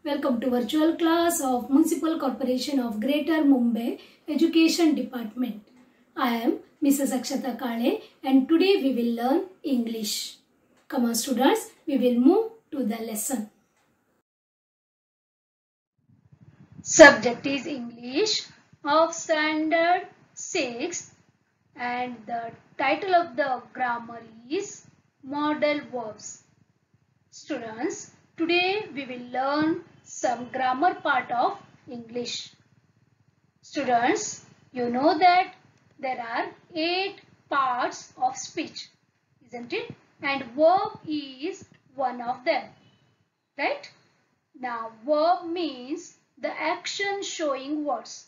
Welcome to virtual class of Municipal Corporation of Greater Mumbai Education Department. I am Mrs. Akshata Kale and today we will learn English. Come on students, we will move to the lesson. Subject is English of Standard 6 and the title of the grammar is Modal Verbs. Students, today we will learn some grammar part of English. Students, you know that there are 8 parts of speech, isn't it? And verb is one of them, right? Now, verb means the action showing words.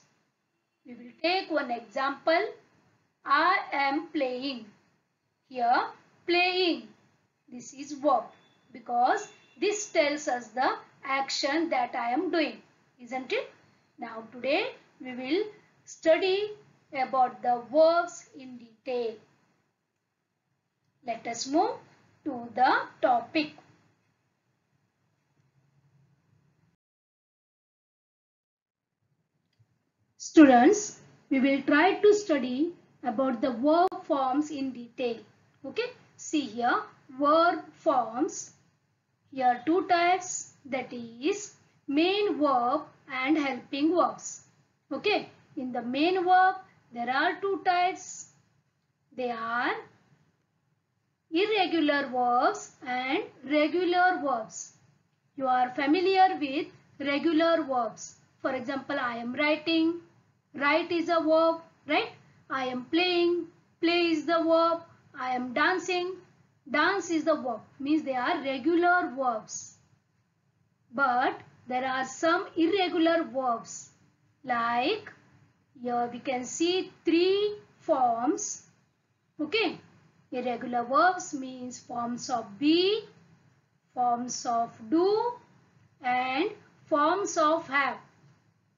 We will take one example. I am playing. Here, playing. This is verb because this tells us the action that I am doing, isn't it? Now today we will study about the verbs in detail. Let us move to the topic. Students, we will try to study about the verb forms in detail. Okay, see here, verb forms. Here two types, that is main verb and helping verbs. Okay, in the main verb there are two types. They are irregular verbs and regular verbs. You are familiar with regular verbs. For example, I am writing. Write is a verb, right? I am playing. Play is the verb. I am dancing. Dance is the verb, means they are regular verbs. But there are some irregular verbs, like here we can see 3 forms. Okay, irregular verbs means forms of be, forms of do and forms of have.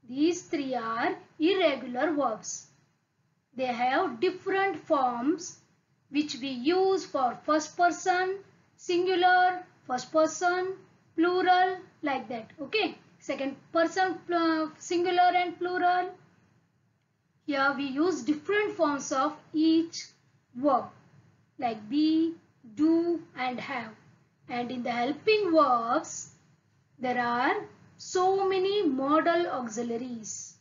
These 3 are irregular verbs. They have different forms which we use for first person, singular, first person, plural, like that. Okay, second person, singular and plural. Here we use different forms of each verb like be, do and have. And in the helping verbs, there are so many modal auxiliaries.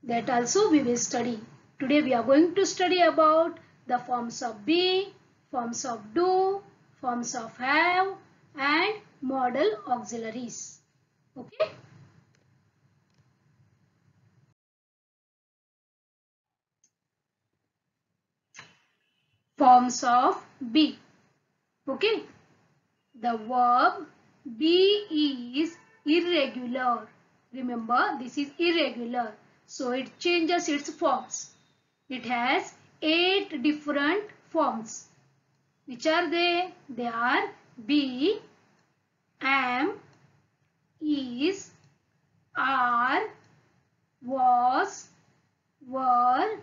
That also we will study. Today we are going to study about the forms of be, forms of do, forms of have and modal auxiliaries. Okay. Forms of be. Okay. The verb be is irregular. Remember, this is irregular. So it changes its forms. It has 8 different forms. Which are they? They are be, am, is, are, was, were,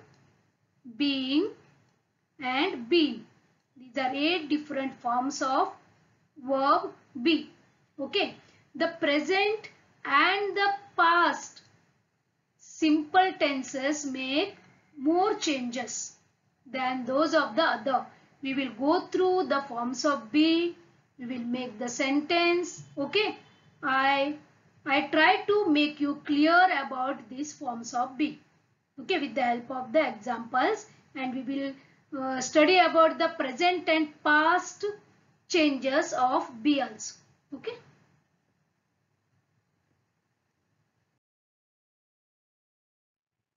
being and been. These are 8 different forms of verb be. Okay. The present and the past simple tenses make more changes than those of the other. We will go through the forms of be. We will make the sentence. Okay. I try to make you clear about these forms of be. Okay, with the help of the examples, and we will study about the present and past changes of be also. Okay.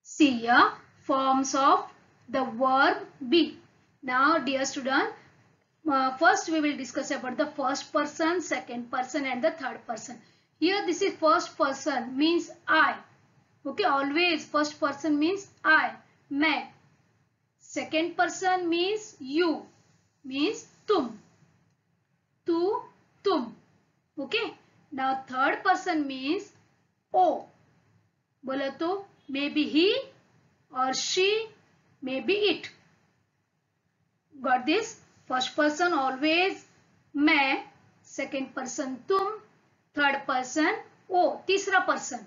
See here, forms of the verb be. Now, dear student, first we will discuss about the first person, second person and the third person. Here this is first person, means I. Okay, always first person means I, मैं. Second person means you, means तुम, तू, तुम. Okay. Now third person means O. बोलो तो maybe he or she, maybe it. Got this? First person always मैं, second person तुम, third person Oh, तीसरा person.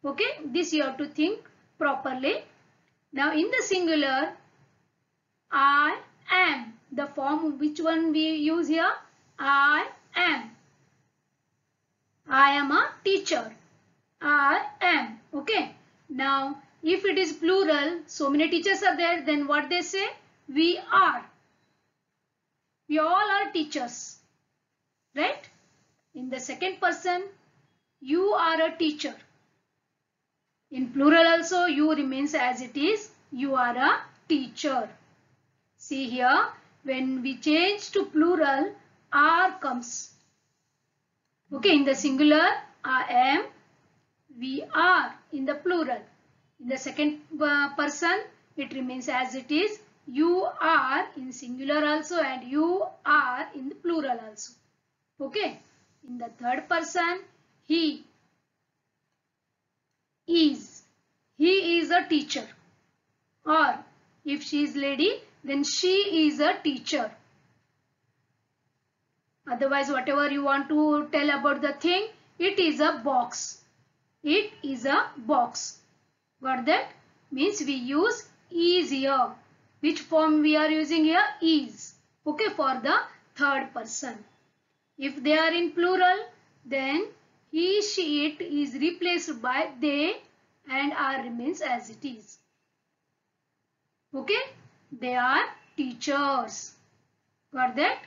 Okay, this you have to think properly. Now in the singular, I am. The form which one we use here? I am. I am a teacher. I am. Okay. Now if it is plural, so many teachers are there, then what they say? We are. We all are teachers. Right? In the second person, you are a teacher. In plural also, you remains as it is. You are a teacher. See here, when we change to plural, are comes. Okay, in the singular, I am, we are in the plural. In the second person, it remains as it is. You are in singular also and you are in the plural also. Okay, in the third person, he is. He is a teacher. Or if she is lady, then she is a teacher. Otherwise, whatever you want to tell about the thing, it is a box. It is a box. Got that? Means we use is here. Which form we are using here? Is. Okay, for the third person. If they are in plural, then he, she, it is replaced by they and are remains as it is. Okay, they are teachers. Got that?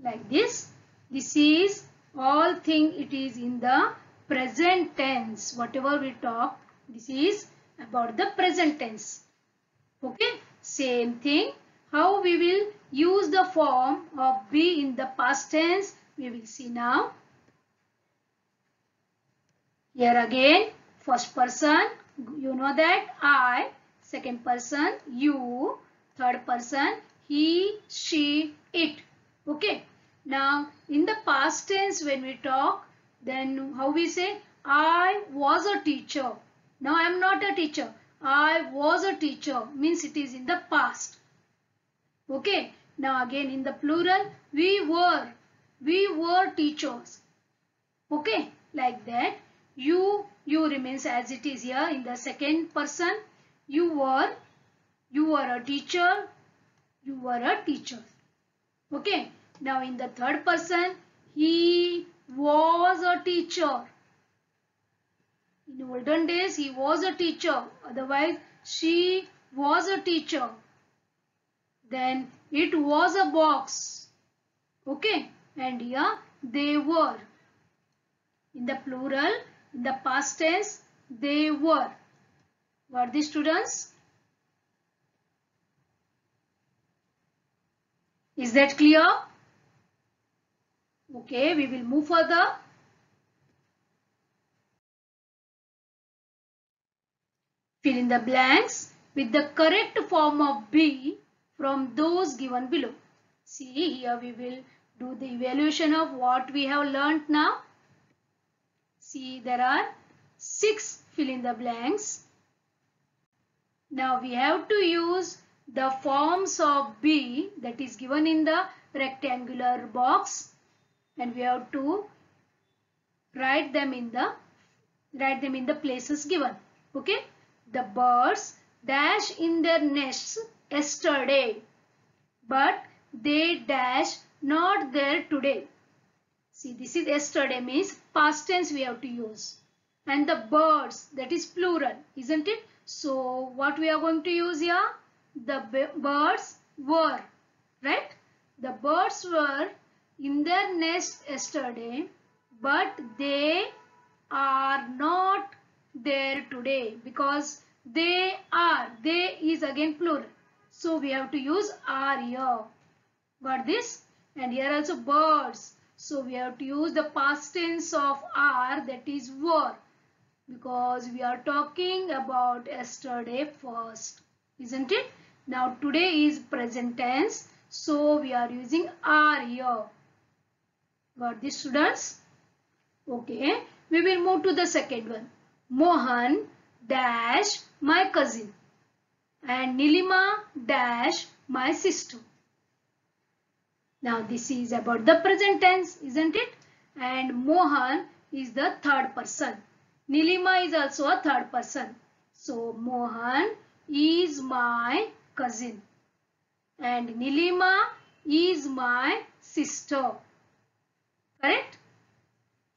Like this. This is all thing, it is in the present tense. Whatever we talk, this is about the present tense. Okay, same thing. How we will use the form of be in the past tense, we will see now. Here again, first person, you know that I, second person, you, third person, he, she, it. Okay. Now, in the past tense when we talk, then how we say? I was a teacher. Now, I am not a teacher. I was a teacher. Means it is in the past. Okay. Now, again in the plural, we were teachers. Okay. Like that. You remains as it is here in the second person. You were a teacher. You were a teacher. Okay. Now in the third person, he was a teacher. In olden days, he was a teacher. Otherwise, she was a teacher. Then it was a box. Okay. And here they were. In the plural, in the past tense, they were. Got these, students? Is that clear? Okay, we will move further. Fill in the blanks with the correct form of be from those given below. See, here we will do the evaluation of what we have learnt now. See, there are 6 fill in the blanks. Now we have to use the forms of be that is given in the rectangular box, and we have to write them in the places given. Okay, the birds dash in their nests yesterday, but they dash not there today. See, this is yesterday, means past tense we have to use, and the birds, that is plural, isn't it? So what we are going to use here? The birds were, right? The birds were in their nest yesterday, but they are not there today, because they is again plural. So we have to use are here. Got this? And here also birds. So we have to use the past tense of are, that is were, because we are talking about yesterday first, isn't it? Now today is present tense, so we are using are here. Got this, students? Okay, we will move to the second one. Mohan dash my cousin and Nilima dash my sister. Now this is about the present tense, isn't it? and Mohan is the third person. Nilima is also a third person. So Mohan is my cousin and Nilima is my sister. Correct?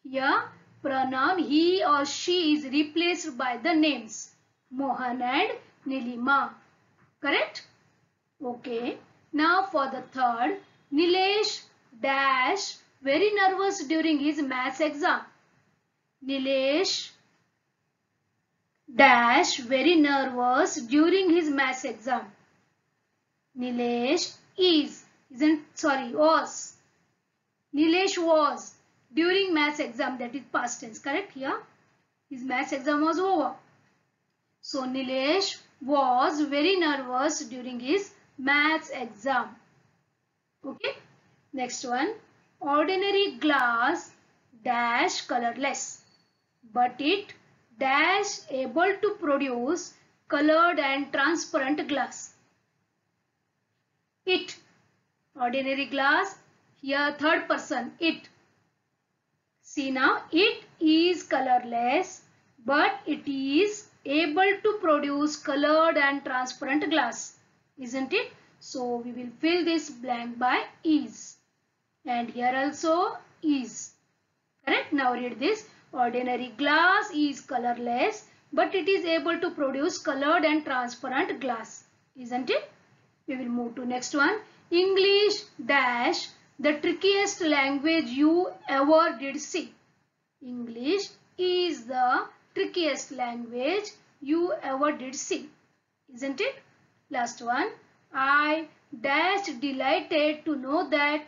Here pronoun he or she is replaced by the names Mohan and Nilima. Correct? Okay. Now for the third, Nilesh dash very nervous during his maths exam. Nilesh dash very nervous during his maths exam. Nilesh was. Nilesh was during maths exam, that is past tense, correct? Here his maths exam was over. So Nilesh was very nervous during his maths exam. Okay. Next one. Ordinary glass dash colorless, but it dash able to produce colored and transparent glass. It. Ordinary glass. Here third person. It. See now. It is colorless, but it is able to produce colored and transparent glass. Isn't it? So we will fill this blank by is. And here also is. Correct? Now read this. Ordinary glass is colorless, but it is able to produce colored and transparent glass. Isn't it? We will move to next one. English dash the trickiest language you ever did see. English is the trickiest language you ever did see. Isn't it? Last one. I dash delighted to know that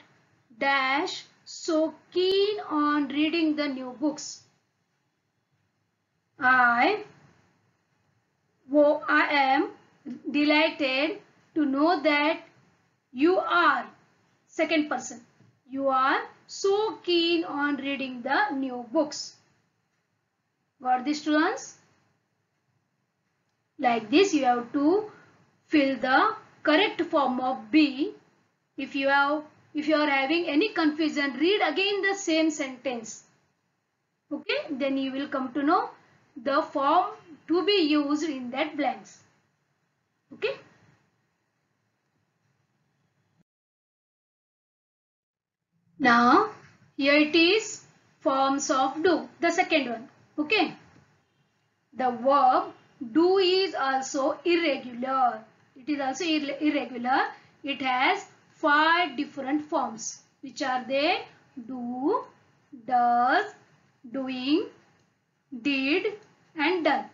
dash so keen on reading the new books. I am delighted to know that you are, second person, you are so keen on reading the new books. Got this, students? Like this you have to fill the correct form of be. If you are having any confusion, read again the same sentence. Okay, then you will come to know the form to be used in that blanks. Okay. Now here it is forms of do, the second one. Okay. The verb do is also irregular. It is also irregular. It has 5 different forms. Which are they? Do, does, doing, did and done.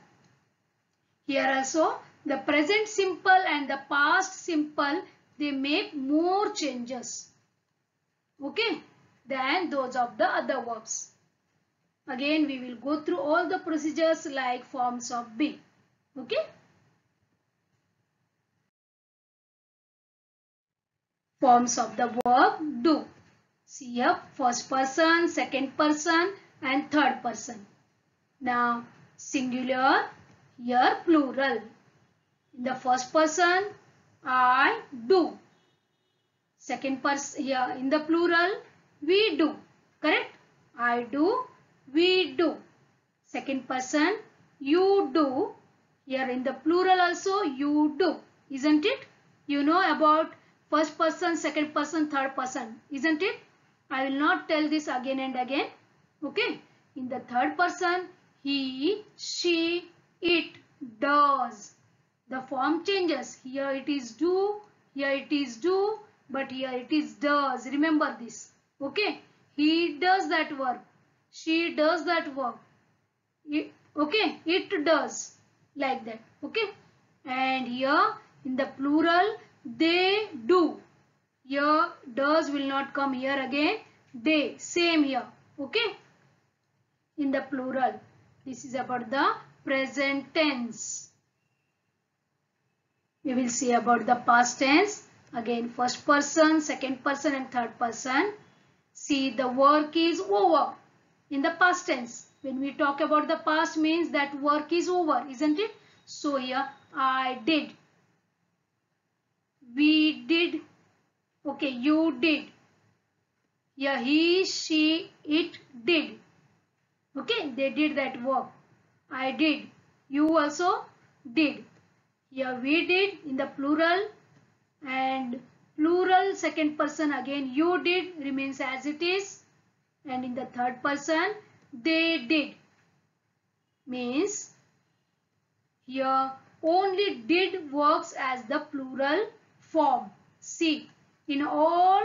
Here also the present simple and the past simple, they make more changes. Okay, than those of the other verbs. Again we will go through all the procedures like forms of be. Okay. Forms of the verb do. See here, first person, second person and third person. Now singular, here plural. In the first person, I do. Second person, here in the plural, we do. Correct? I do, we do. Second person, you do. Here in the plural also, you do. Isn't it? You know about first person, second person, third person. Isn't it? I will not tell this again and again. Okay. In the third person, he, she, it does. The form changes. Here it is do, here it is do, but here it is does. Remember this. Okay. He does that work. She does that work. Okay. It does. Like that. Okay. And here in the plural, they do. Here does will not come here again. They. Same here. Okay. In the plural. This is about the present tense. We will see about the past tense. Again first person, second person and third person. See, the work is over in the past tense. When we talk about the past, means that work is over, isn't it? So here I did. We did. Okay, you did. Here he, she, it did. Okay, they did that work. I did. You also did. Here we did in the plural, and plural second person again you did remains as it is, and in the third person they did. Means here only did works as the plural form. See, in all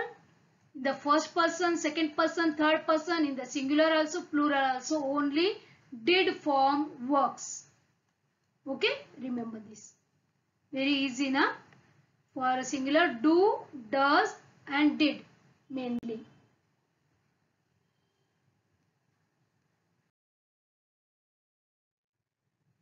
the first person, second person, third person, in the singular also, plural also, only did form works. Okay, remember this. Very easy, na? For a singular, do, does and did mainly.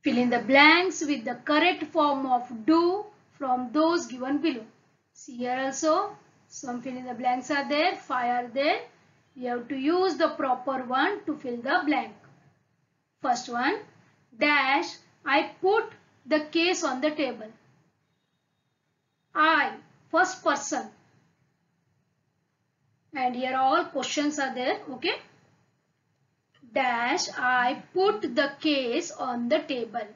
Fill in the blanks with the correct form of do from those given below. See here also, some fill in the blanks are there, 5 are there. You have to use the proper one to fill the blank. First one, dash, I put the case on the table. I, first person. And here all questions are there, okay. Dash, I put the case on the table.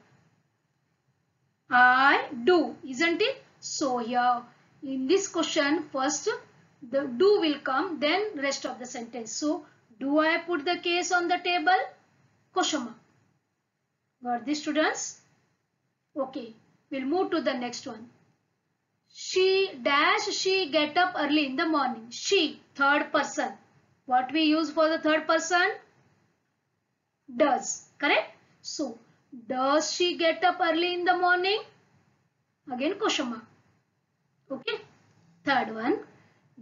I do, isn't it? So here in this question, first the do will come, then rest of the sentence. So, do I put the case on the table? Question mark. Got this, students? Okay, we'll move to the next one. She dash, she get up early in the morning. She, third person. What we use for the third person? Does, correct? So, does she get up early in the morning? Again question mark. Okay. Third one.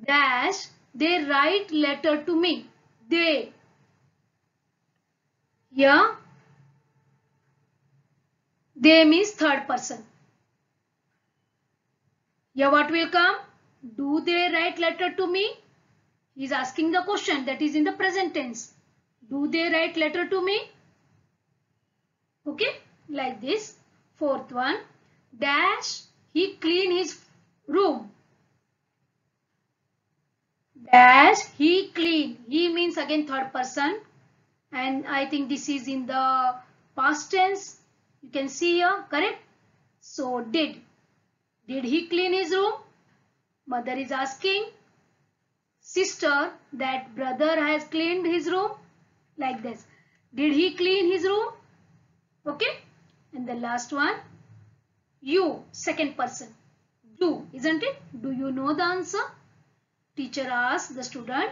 Dash, they write letter to me. They. Yeah. They means third person. Here what will come? Do they write letter to me? He is asking the question, that is in the present tense. Do they write letter to me? Okay, like this. Fourth one, dash, he clean his room. Dash, he clean. He means again third person. And I think this is in the past tense. You can see here, correct? So, did. Did he clean his room? Mother is asking sister that brother has cleaned his room. Like this. Did he clean his room? Okay. And the last one. You, second person. Do, isn't it? Do you know the answer? Teacher asks the student,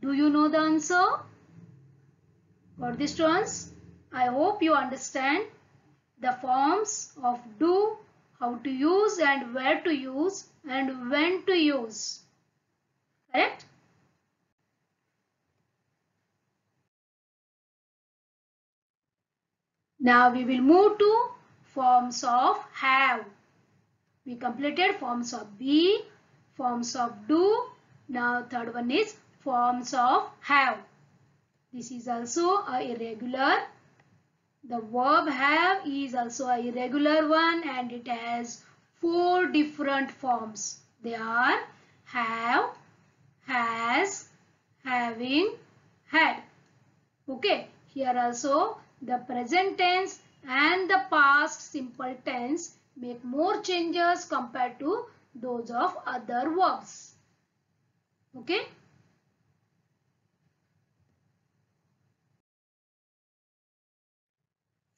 do you know the answer? Got this, students? I hope you understand the forms of do, how to use and where to use and when to use. Correct? Now we will move to forms of have. We completed forms of be, forms of do. Now third one is forms of have. This is also a irregular. The verb have is also a irregular one and it has 4 different forms. They are have, has, having, had. Okay, here also the present tense and the past simple tense make more changes compared to those of other verbs. Okay.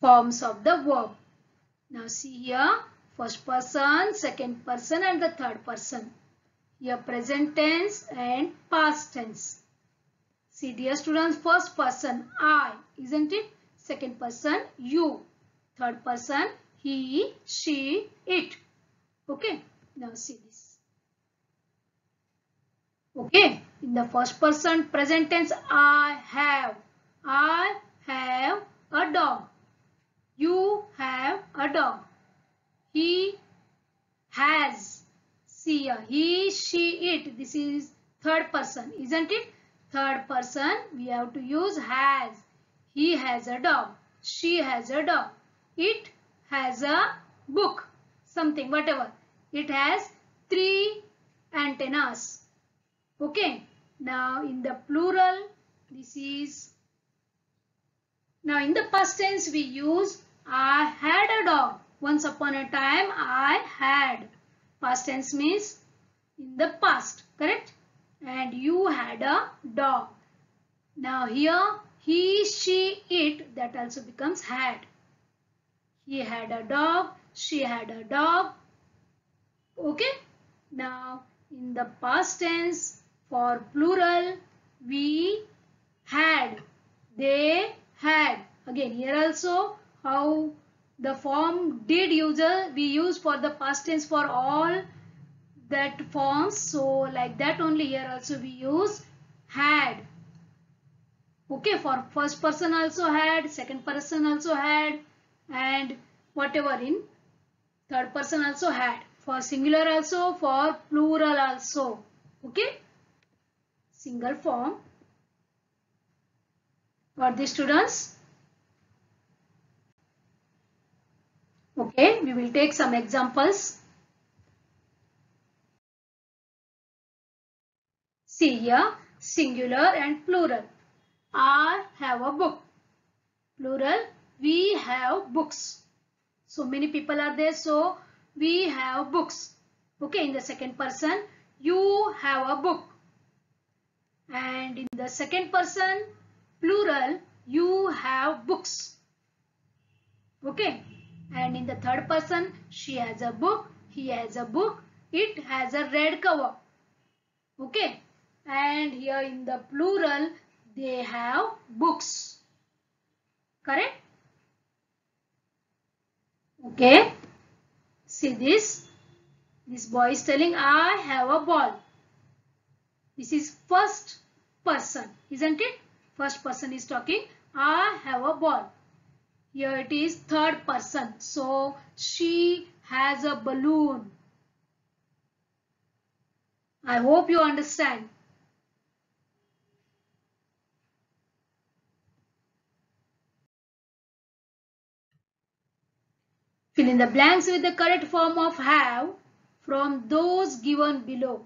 Forms of the verb. Now see here, first person, second person and the third person. Here present tense and past tense. See dear students, first person I, isn't it? Second person you. Third person he, she, it. Okay. Now see this. Okay. In the first person present tense I have a dog. You have a dog. He has. See here. He, she, it. This is third person, isn't it? Third person, we have to use has. He has a dog. She has a dog. It has a book. Something, whatever. It has 3 antennas. Okay. Now in the plural, this is, now in the past tense we use I had a dog. Once upon a time I had. Past tense means in the past, correct? And you had a dog. Now here he, she, it, that also becomes had. He had a dog, she had a dog. Okay. Now in the past tense for plural we had, they had. Again here also how the form did user we use for the past tense for all that forms. So like that only here also we use had. Okay, for first person also had, second person also had, and whatever in third person also had. For singular also, for plural also. Okay, single form. Got this, students? Okay, we will take some examples. See here, singular and plural. I have a book. Plural, we have books. So many people are there, so we have books. Okay, in the second person, you have a book. And in the second person, plural, you have books. Okay, and in the third person, she has a book, he has a book, it has a red cover. Okay, and here in the plural, they have books. Correct? Okay, see this. This boy is telling, I have a ball. This is first person, isn't it? First person is talking, I have a ball. Here it is third person. So, she has a balloon. I hope you understand. Fill in the blanks with the correct form of have from those given below.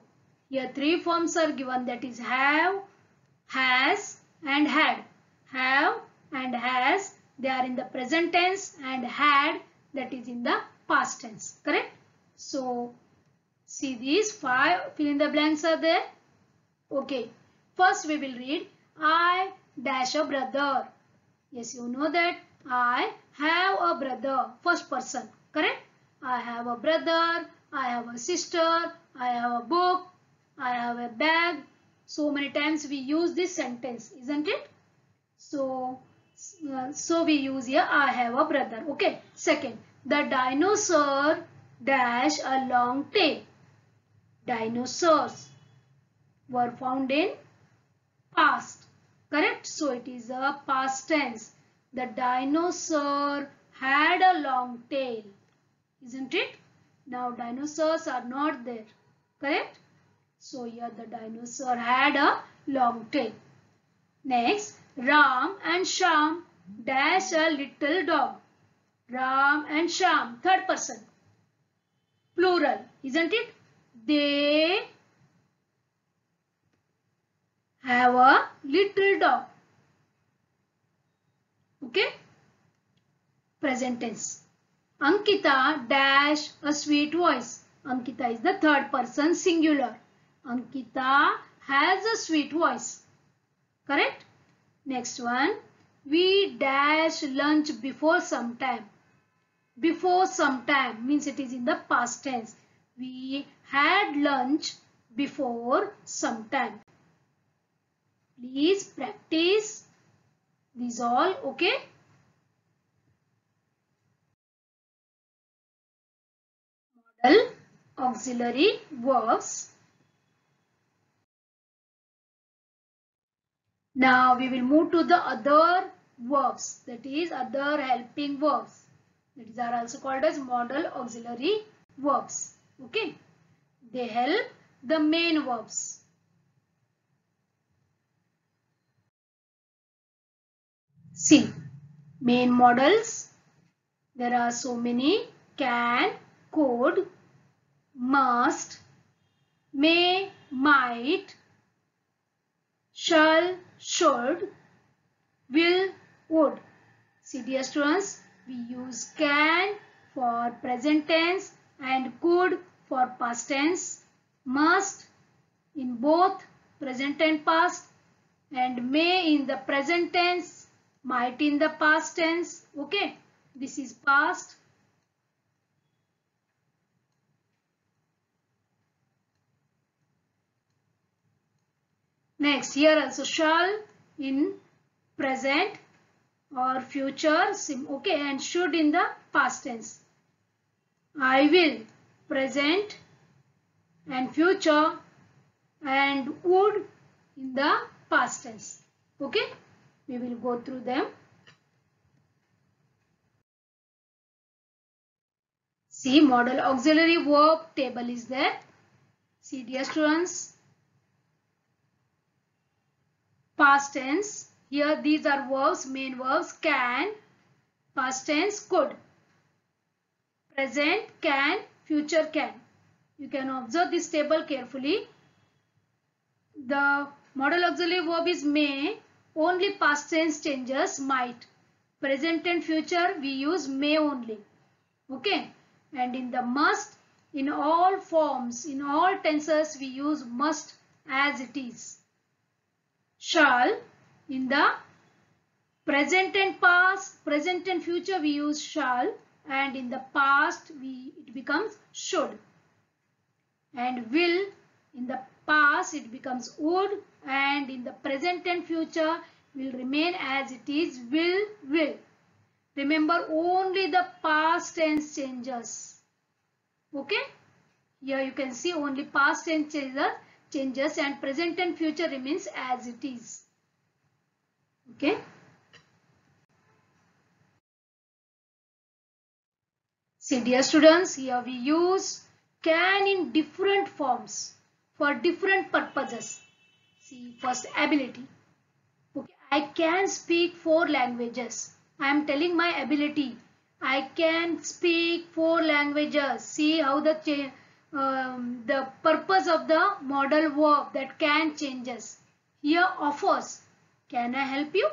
Here three forms are given, that is have, has and had. Have and has, they are in the present tense, and had, that is in the past tense. Correct? So see these five fill in the blanks are there. Okay. First we will read I dash a brother. Yes, you know that I have a brother. First person. Correct? I have a brother. I have a sister. I have a book. I have a bag. So many times we use this sentence, isn't it? So we use here I have a brother. Okay. Second, the dinosaur dash a long tail. Dinosaurs were found in past. Correct? So it is a past tense. The dinosaur had a long tail. Isn't it? Now dinosaurs are not there. Correct? So here the dinosaur had a long tail. Next, Ram and Sham dash a little dog. Ram and Sham, third person. Plural, isn't it? They have a little dog. Okay? Present tense. Ankita dash a sweet voice. Ankita is the third person singular. Ankita has a sweet voice. Correct? Next one. We dash lunch before some time. Before some time means it is in the past tense. We had lunch before some time. Please practice these all. Okay? Modal auxiliary verbs. Now we will move to the other verbs, that is other helping verbs. That are also called as modal auxiliary verbs. Okay, they help the main verbs. See, main modals, there are so many: can, could, must, may, might, shall, should, will, would. See dear students, we use can for present tense and could for past tense, must in both present and past, and may in the present tense, might in the past tense. Okay, this is past. Next, here also shall in present or future, okay, and should in the past tense. I will, present and future, and would in the past tense. Okay, we will go through them. See, modal auxiliary verb table is there. See dear students, past tense, here these are verbs, main verbs, can, past tense, could, present, can, future, can. You can observe this table carefully. The modal auxiliary verb is may, only past tense changes, might. Present and future we use may only. Okay, and in the must, in all forms, in all tenses we use must as it is. Shall, in the present and past, present and future we use shall, and in the past it becomes should. And will, in the past it becomes would, and in the present and future will remain as it is, will. Remember, only the past tense changes. Okay, here you can see only past tense changes and present and future remains as it is. Okay, see dear students, here we use can in different forms for different purposes. See, first, ability. Okay, I can speak 4 languages. I am telling my ability. I can speak 4 languages. See how the purpose of the modal verb, that can, changes. Here offers. Can I help you?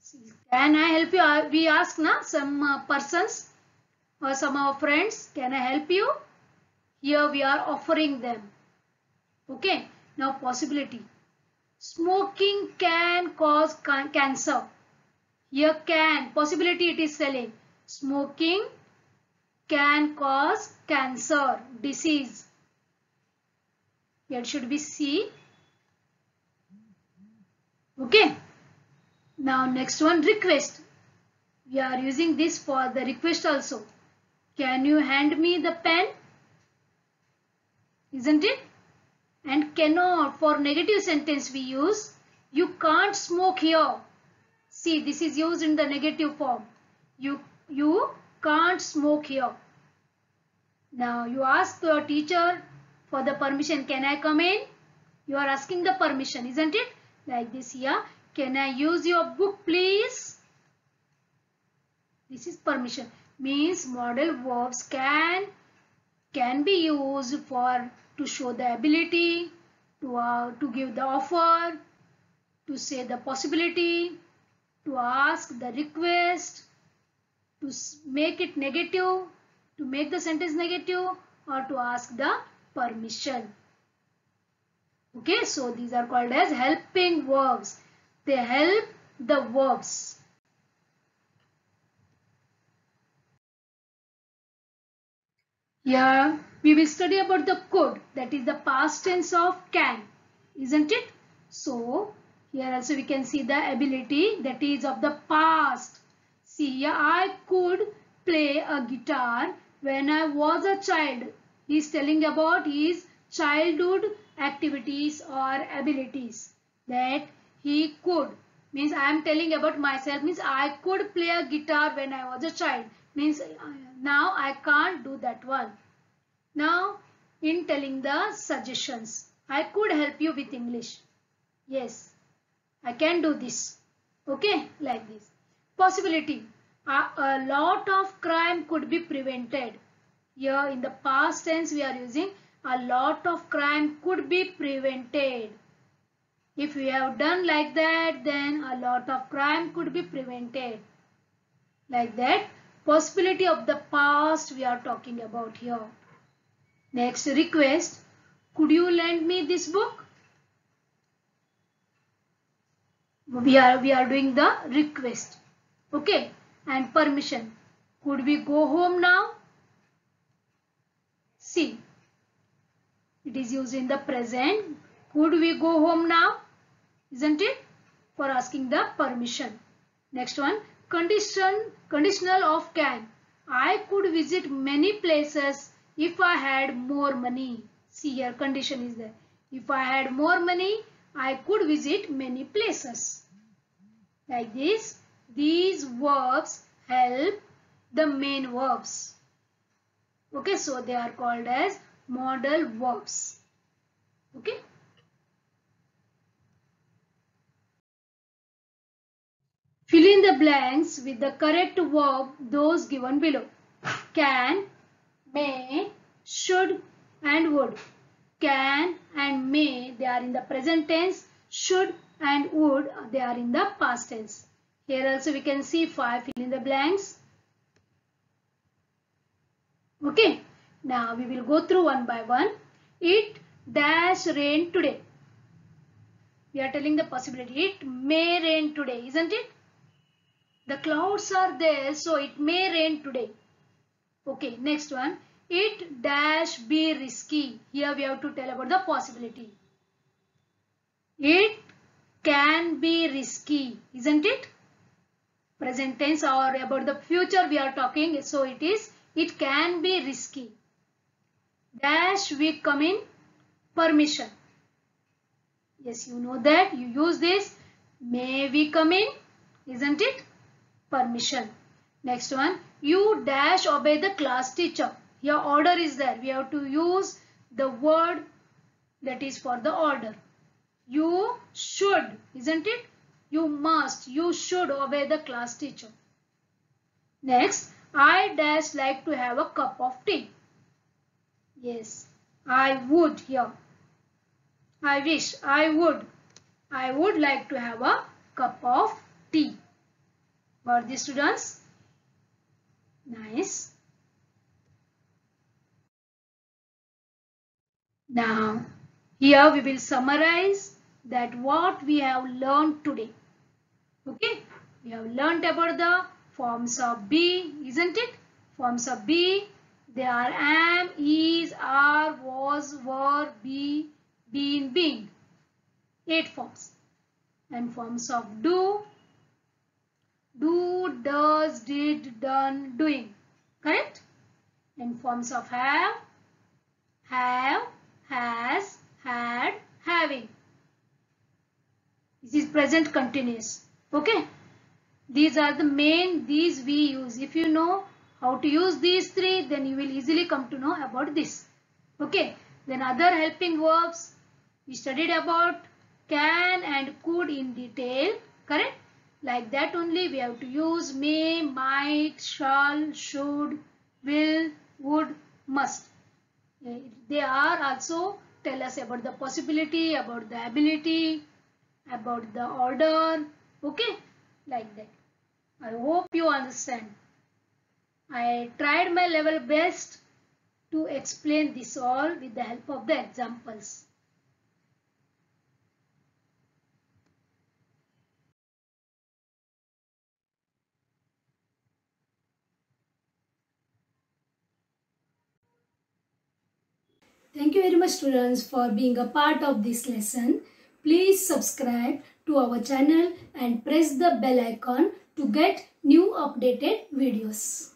See, can I help you? We ask some persons or some of our friends. Can I help you? Here we are offering them. Okay. Now possibility. Smoking can cause cancer. Here can, possibility it is telling. Smoking can cause cancer, disease. Here it should be C. Okay. Now next one, request. We are using this for the request also. Can you hand me the pen? Isn't it? And cannot, for negative sentence we use, you can't smoke here. See, this is used in the negative form. You can't smoke here. Now you ask your teacher for the permission. Can I come in? You are asking the permission, isn't it? Like this here. Can I use your book please? This is permission. Means modal verbs can be used for to show the ability, to give the offer, to say the possibility, to ask the request, to make it negative, to make the sentence negative, or to ask the permission. Okay, so these are called as helping verbs. They help the verbs. Here we will study about the could, that is the past tense of can, isn't it? So here also we can see the ability, that is of the past. See here, I could play a guitar when I was a child. He is telling about his childhood activities or abilities. That he could, means I am telling about myself, means I could play a guitar when I was a child. Means now I can't do that one. Now in telling the suggestions, I could help you with English. Yes, I can do this. Okay, like this. Possibility. A lot of crime could be prevented. Here in the past tense we are using a lot of crime could be prevented. If we have done like that, then a lot of crime could be prevented. Like that, possibility of the past we are talking about here. Next request, could you lend me this book? We are doing the request. Okay, and permission. Could we go home now? See, it is used in the present. Could we go home now? Isn't it? For asking the permission. Next one, conditional of can. I could visit many places if I had more money. See here, condition is there. If I had more money, I could visit many places. Like this, these verbs help the main verbs. Okay, so they are called as modal verbs. Okay. Fill in the blanks with the correct verb, those given below. Can, may, should and would. Can and may, they are in the present tense. Should and would, they are in the past tense. Here also we can see 5 fill in the blanks. Okay. Now we will go through one by one. It dash rain today. We are telling the possibility. It may rain today, isn't it? The clouds are there, so it may rain today. Okay, next one. It dash be risky. Here we have to tell about the possibility. It can be risky, isn't it? Present tense or about the future we are talking, so it can be risky. Dash we come in permission. Yes, you know that. You use this. May we come in, isn't it? Permission. Next one, you dash obey the class teacher. Here order is there. We have to use the word that is for the order. You should, isn't it? You must, you should obey the class teacher. Next, I dash like to have a cup of tea. Yes, I would here. I wish, I would like to have a cup of tea. Got this, students? Nice. Now, here we will summarize that what we have learned today. Okay, we have learned about the forms of be, isn't it? Forms of be, they are am, is, are, was, were, be, been, being. 8 forms. And forms of do, does, did, done, doing. Correct? And forms of have, has, had, having. This is present continuous. Okay? These are the main, these we use. If you know how to use these 3, then you will easily come to know about this. Okay? Then other helping verbs, we studied about can and could in detail. Correct? Like that only we have to use may, might, shall, should, will, would, must. They are also tell us about the possibility, about the ability, about the order. Okay, like that. I hope you understand. I tried my level best to explain this all with the help of the examples. Thank you very much, students, for being a part of this lesson. Please subscribe to our channel and press the bell icon to get new updated videos.